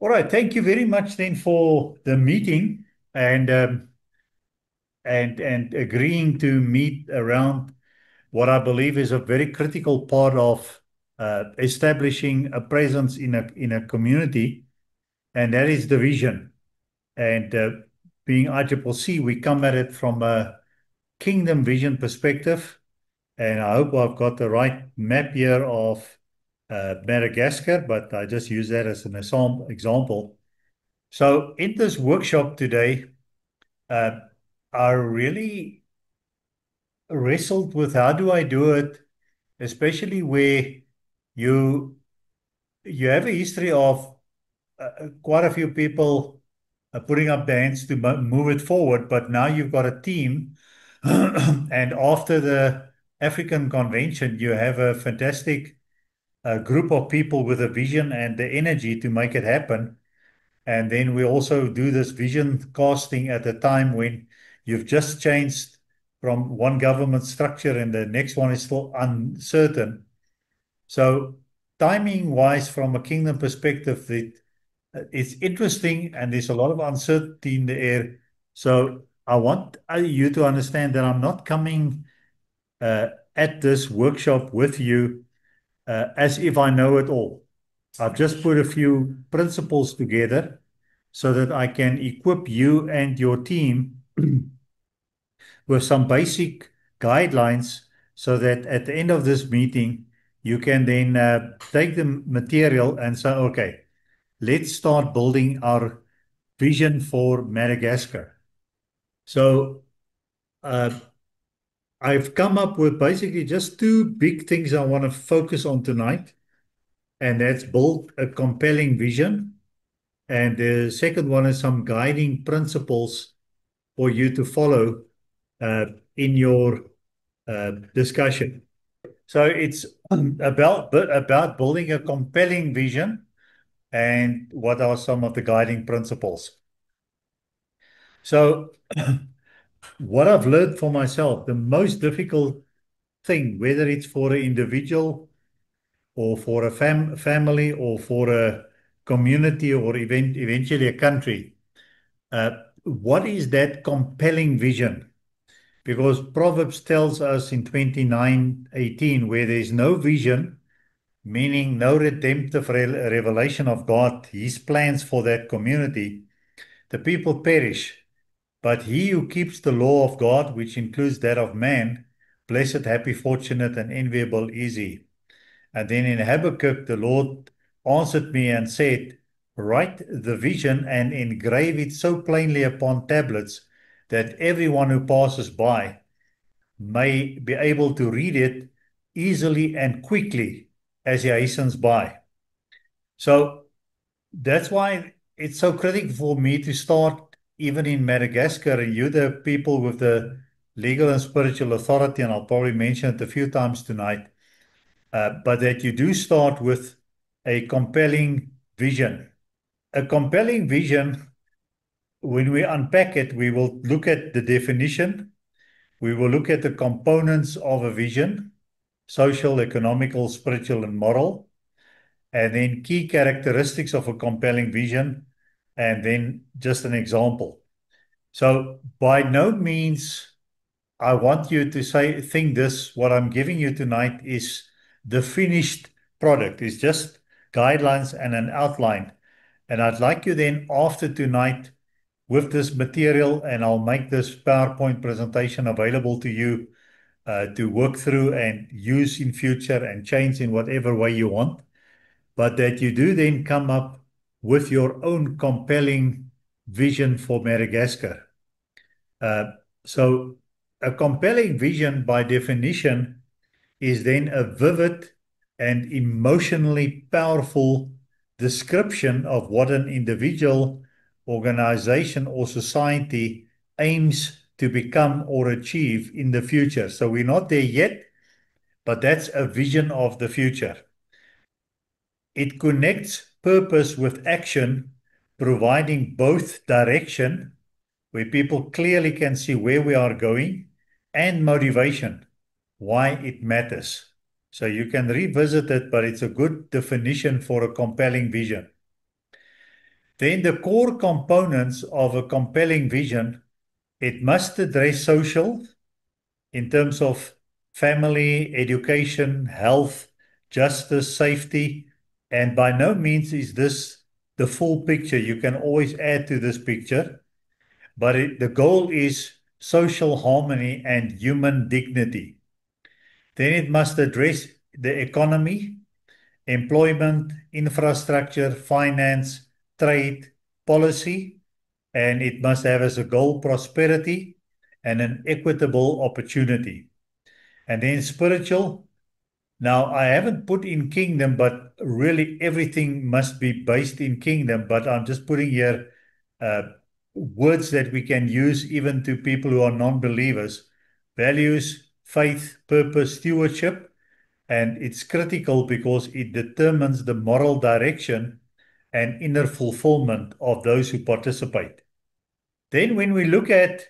All right, thank you very much then for the meeting and and agreeing to meet around what I believe is a very critical part of establishing a presence in a community, and that is the vision. And being ICCC, we come at it from a kingdom vision perspective, and I hope I've got the right map here of Madagascar, but I just use that as an example. So in this workshop today, uh, I really wrestled with how do I do it, especially where you you have a history of quite a few people putting up their hands to move it forward, but now you've got a team, and after the African convention, you have a fantastic group of people with a vision and the energy to make it happen. And then we also do this vision casting at a time when you've just changed from one government structure and the next one is still uncertain. So, timing wise, from a kingdom perspective, it's interesting and there's a lot of uncertainty in the air. So, I want you to understand that I'm not coming uh, at this workshop with you as if I know it all. I've just put a few principles together so that I can equip you and your team with some basic guidelines so that at the end of this meeting, you can then take the material and say, okay, let's start building our vision for Madagascar. So uh, I've come up with basically just two big things I want to focus on tonight, and that's build a compelling vision. And the second one is some guiding principles for you to follow uh, in your discussion. So it's about building a compelling vision and what are some of the guiding principles. So what I've learned for myself, the most difficult thing, whether it's for an individual or for a family or for a community or eventually a country, uh, what is that compelling vision? Because Proverbs tells us in 29:18, where there's no vision, meaning no redemptive revelation of God, His plans for that community, the people perish. But he who keeps the law of God, which includes that of man, blessed, happy, fortunate, and enviable is he. And then in Habakkuk, the Lord answered me and said, write the vision and engrave it so plainly upon tablets that everyone who passes by may be able to read it easily and quickly as he hastens by. So that's why it's so critical for me to start even in Madagascar. And you're the people with the legal and spiritual authority, and I'll probably mention it a few times tonight, but that you do start with a compelling vision. A compelling vision, when we unpack it, we will look at the definition, we will look at the components of a vision: social, economical, spiritual, and moral, and then key characteristics of a compelling vision, and then just an example. So, by no means, I want you to think this, what I'm giving you tonight is the finished product. It's just guidelines and an outline. And I'd like you then, after tonight, with this material, and I'll make this PowerPoint presentation available to you to work through and use in future and change in whatever way you want, but that you do then come up with your own compelling vision for Madagascar. Uh, so, a compelling vision, by definition, is then a vivid and emotionally powerful description of what an individual, organization, or society aims to become or achieve in the future. So, we're not there yet, but that's a vision of the future. It connects purpose with action, providing both direction, where people clearly can see where we are going, and motivation, why it matters. So you can revisit it, but it's a good definition for a compelling vision. Then the core components of a compelling vision, it must address social in terms of family, education, health, justice, safety. And by no means is this the full picture. You can always add to this picture, but the goal is social harmony and human dignity. Then it must address the economy, employment, infrastructure, finance, trade, policy, and it must have as a goal prosperity and an equitable opportunity. And then spiritual. Now, I haven't put in kingdom, but really everything must be based in kingdom. But I'm just putting here uh, words that we can use even to people who are non believers: values, faith, purpose, stewardship. And it's critical because it determines the moral direction and inner fulfillment of those who participate. Then, when we look at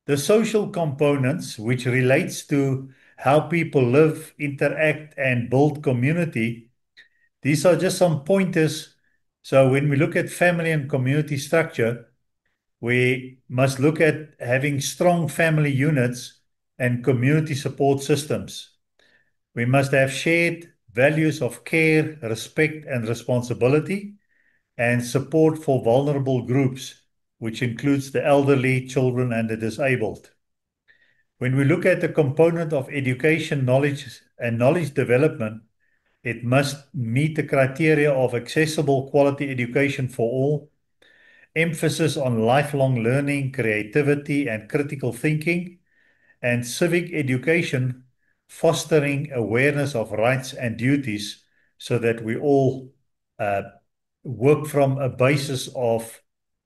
the social components, which relates to how people live, interact, and build community, these are just some pointers. So when we look at family and community structure, we must look at having strong family units and community support systems. We must have shared values of care, respect, and responsibility, and support for vulnerable groups, which includes the elderly, children, and the disabled. When we look at the component of education, knowledge, and knowledge development, it must meet the criteria of accessible quality education for all, emphasis on lifelong learning, creativity, and critical thinking, and civic education, fostering awareness of rights and duties so that we all uh, work from a basis of,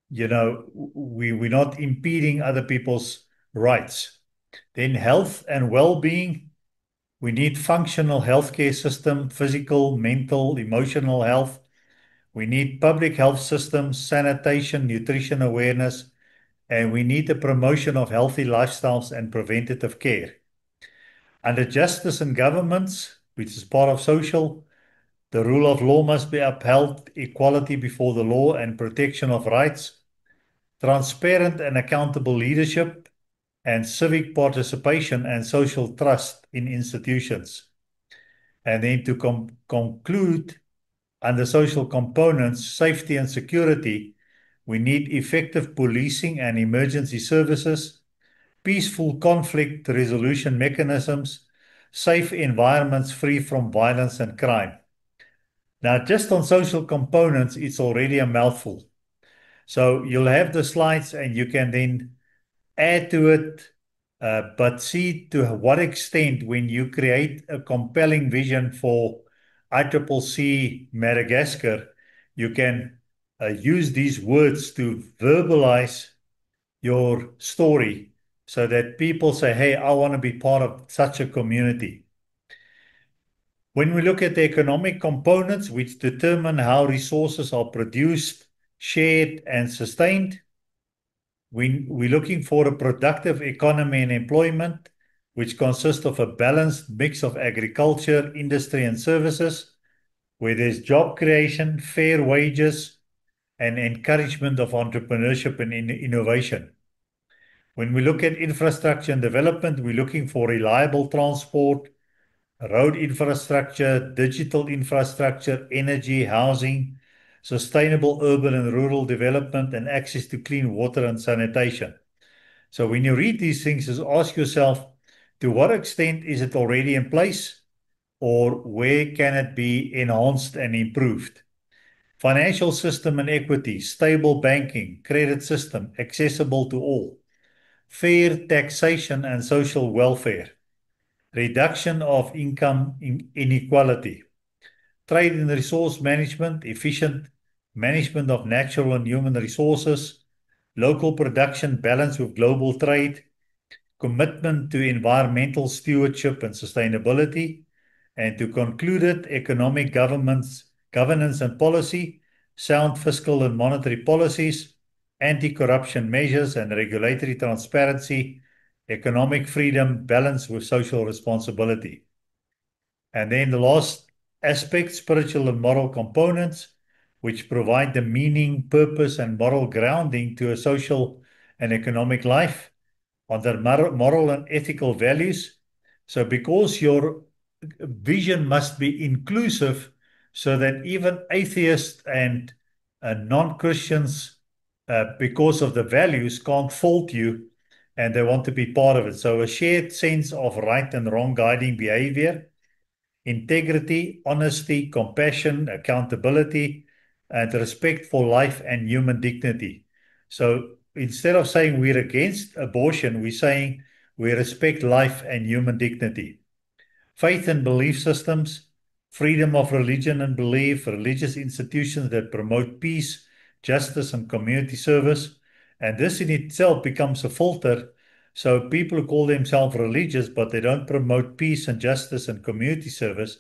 we're not impeding other people's rights. Then health and well-being. We need functional healthcare system, physical, mental, emotional health. We need public health systems, sanitation, nutrition awareness, and we need the promotion of healthy lifestyles and preventative care. Under justice and governments, which is part of social, the rule of law must be upheld, equality before the law and protection of rights, transparent and accountable leadership, and civic participation and social trust in institutions. And then to conclude, under social components, safety and security, we need effective policing and emergency services, peaceful conflict resolution mechanisms, safe environments free from violence and crime. Now, just on social components, it's already a mouthful. So you'll have the slides and you can then add to it, but see to what extent when you create a compelling vision for ICCC Madagascar, you can use these words to verbalize your story so that people say, hey, I want to be part of such a community. When we look at the economic components, which determine how resources are produced, shared, and sustained, we're looking for a productive economy and employment, which consists of a balanced mix of agriculture, industry, and services, where there's job creation, fair wages, and encouragement of entrepreneurship and innovation. When we look at infrastructure and development, we're looking for reliable transport, road infrastructure, digital infrastructure, energy, housing, sustainable urban and rural development, and access to clean water and sanitation. So when you read these things, just ask yourself, to what extent is it already in place, or where can it be enhanced and improved? Financial system and equity, stable banking, credit system, accessible to all, fair taxation and social welfare, reduction of income inequality, trade and resource management, efficient management of natural and human resources, local production balanced with global trade, commitment to environmental stewardship and sustainability, and to conclude it, economic governance and policy, sound fiscal and monetary policies, anti-corruption measures and regulatory transparency, economic freedom balanced with social responsibility. And then the last aspect, spiritual and moral components, which provide the meaning, purpose, and moral grounding to a social and economic life, on their moral and ethical values. So, because your vision must be inclusive, so that even atheists and non-Christians, because of the values, can't fault you and they want to be part of it. So, a shared sense of right and wrong guiding behavior, integrity, honesty, compassion, accountability, and respect for life and human dignity. So instead of saying we're against abortion, we're saying we respect life and human dignity. Faith and belief systems, freedom of religion and belief, religious institutions that promote peace, justice, and community service. And this in itself becomes a filter. So people who call themselves religious, but they don't promote peace and justice and community service,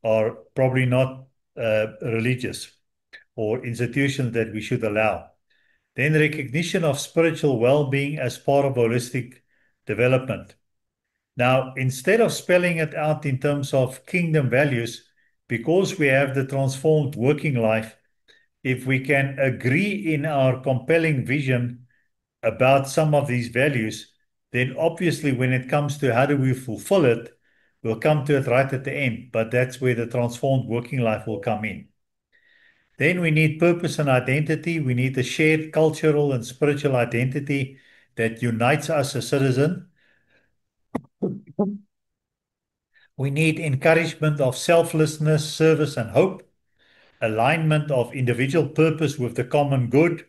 are probably not religious or institutions that we should allow. Then recognition of spiritual well-being as part of holistic development. Now, instead of spelling it out in terms of kingdom values, because we have the transformed working life, if we can agree in our compelling vision about some of these values, then obviously when it comes to how do we fulfill it, we'll come to it right at the end. But that's where the transformed working life will come in. Then we need purpose and identity. We need a shared cultural and spiritual identity that unites us as citizens. We need encouragement of selflessness, service, and hope, alignment of individual purpose with the common good,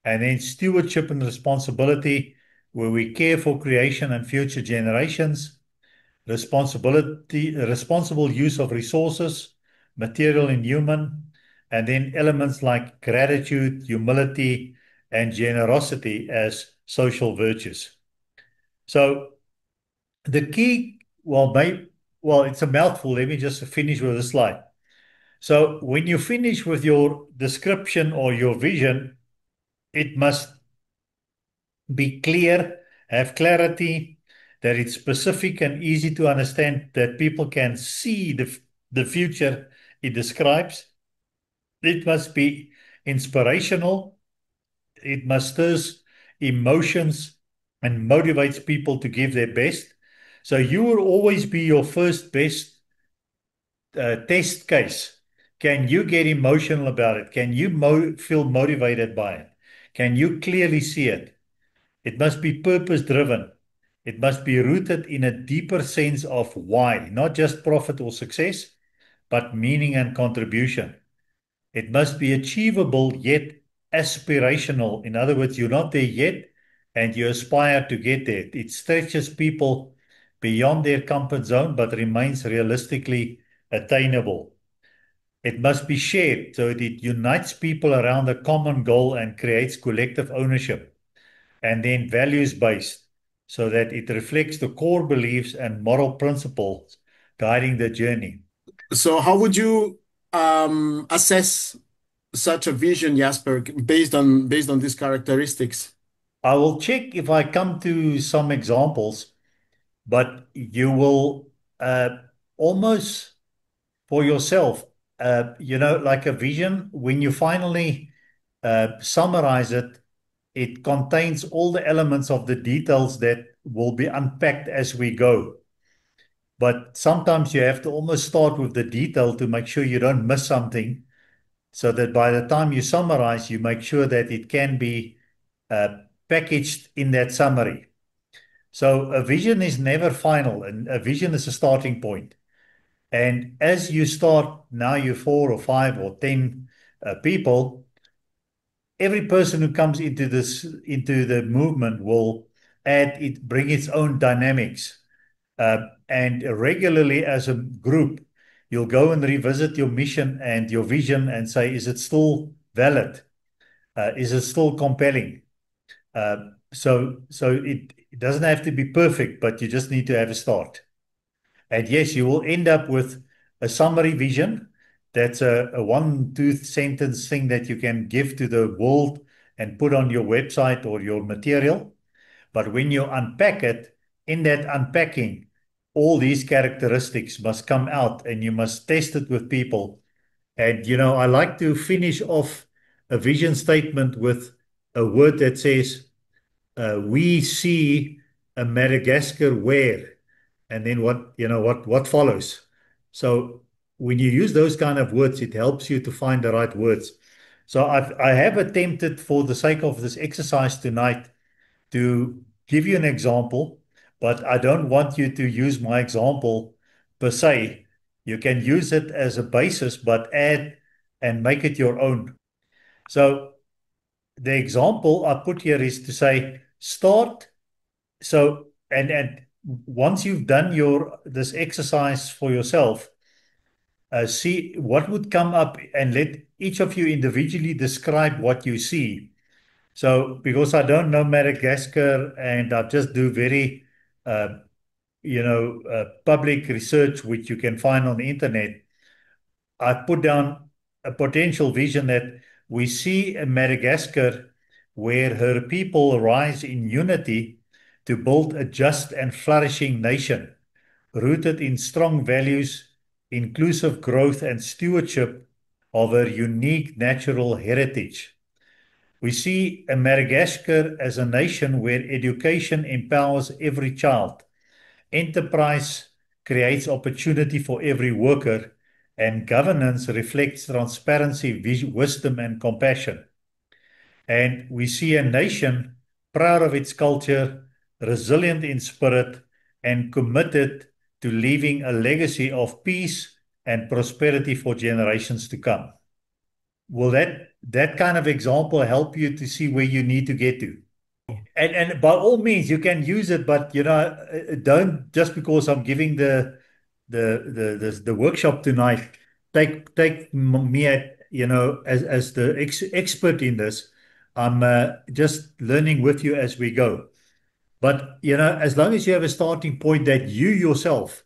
and then stewardship and responsibility, where we care for creation and future generations, responsible use of resources, material and human, and then elements like gratitude, humility, and generosity as social virtues. So the key, well, it's a mouthful. Let me just finish with a slide. So when you finish with your description or your vision, it must be clear, have clarity, that it's specific and easy to understand, that people can see the future it describes. It must be inspirational. It must stir emotions and motivates people to give their best. So you will always be your first best test case. Can you get emotional about it? Can you feel motivated by it? Can you clearly see it? It must be purpose driven. It must be rooted in a deeper sense of why, not just profit or success, but meaning and contribution. It must be achievable yet aspirational. In other words, you're not there yet and you aspire to get there. It stretches people beyond their comfort zone but remains realistically attainable. It must be shared so it unites people around a common goal and creates collective ownership. And then values based so that it reflects the core beliefs and moral principles guiding the journey. So how would you assess such a vision, Jasper, based on these characteristics? I will check if I come to some examples, but you will almost for yourself, like a vision, when you finally summarize it, it contains all the elements of the details that will be unpacked as we go. But sometimes you have to almost start with the detail to make sure you don't miss something, so that by the time you summarize, you make sure that it can be packaged in that summary. So a vision is never final, and a vision is a starting point. And as you start, now you're 4 or 5 or 10 people, every person who comes into the movement will bring its own dynamics. And regularly as a group, you'll go and revisit your mission and your vision and say, is it still valid? Is it still compelling? So it doesn't have to be perfect, but you just need to have a start. And yes, you will end up with a summary vision. That's a one, two sentence thing that you can give to the world and put on your website or your material. But when you unpack it, in that unpacking, all these characteristics must come out and you must test it with people And, I like to finish off a vision statement with a word that says, we see a Madagascar where, and then what follows. So when you use those kind of words, it helps you to find the right words. So I have attempted, for the sake of this exercise tonight, to give you an example, but I don't want you to use my example per se. You can use it as a basis, but add and make it your own. So the example I put here is to say, start. So, and once you've done this exercise for yourself, see what would come up, and let each of you individually describe what you see. So, because I don't know Madagascar and I just do very, uh, public research, which you can find on the internet, I put down a potential vision that we see a Madagascar where her people rise in unity to build a just and flourishing nation, rooted in strong values, inclusive growth, and stewardship of her unique natural heritage. We see a Madagascar as a nation where education empowers every child, enterprise creates opportunity for every worker, and governance reflects transparency, wisdom, and compassion. And we see a nation proud of its culture, resilient in spirit, and committed to leaving a legacy of peace and prosperity for generations to come. Will that kind of example help you to see where you need to get to? And by all means, you can use it, but don't, just because I'm giving the workshop tonight, take me at, as the expert in this. I'm just learning with you as we go. But as long as you have a starting point that you yourself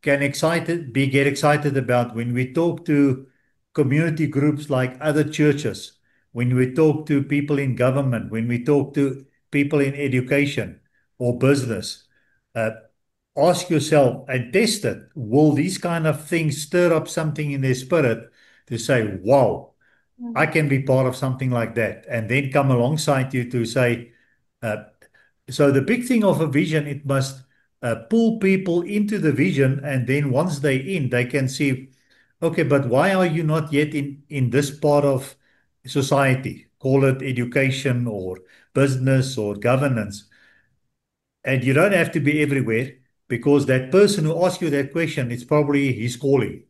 can get excited about, when we talk to community groups like other churches, when we talk to people in government, when we talk to people in education or business, uh, ask yourself and test it. Will these kind of things stir up something in their spirit to say, wow, I can be part of something like that? And then come alongside you to say, uh, so the big thing of a vision, it must pull people into the vision, and then once they're in, they can see, okay, but why are you not yet in this part of society? Call it education or business or governance. And you don't have to be everywhere, because that person who asks you that question, it's probably his calling.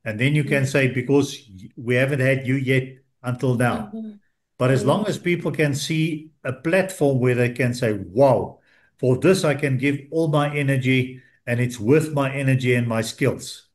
And then you can say, because we haven't had you yet until now. Mhm. But as long Mhm. as people can see a platform where they can say, wow, for this I can give all my energy and it's worth my energy and my skills.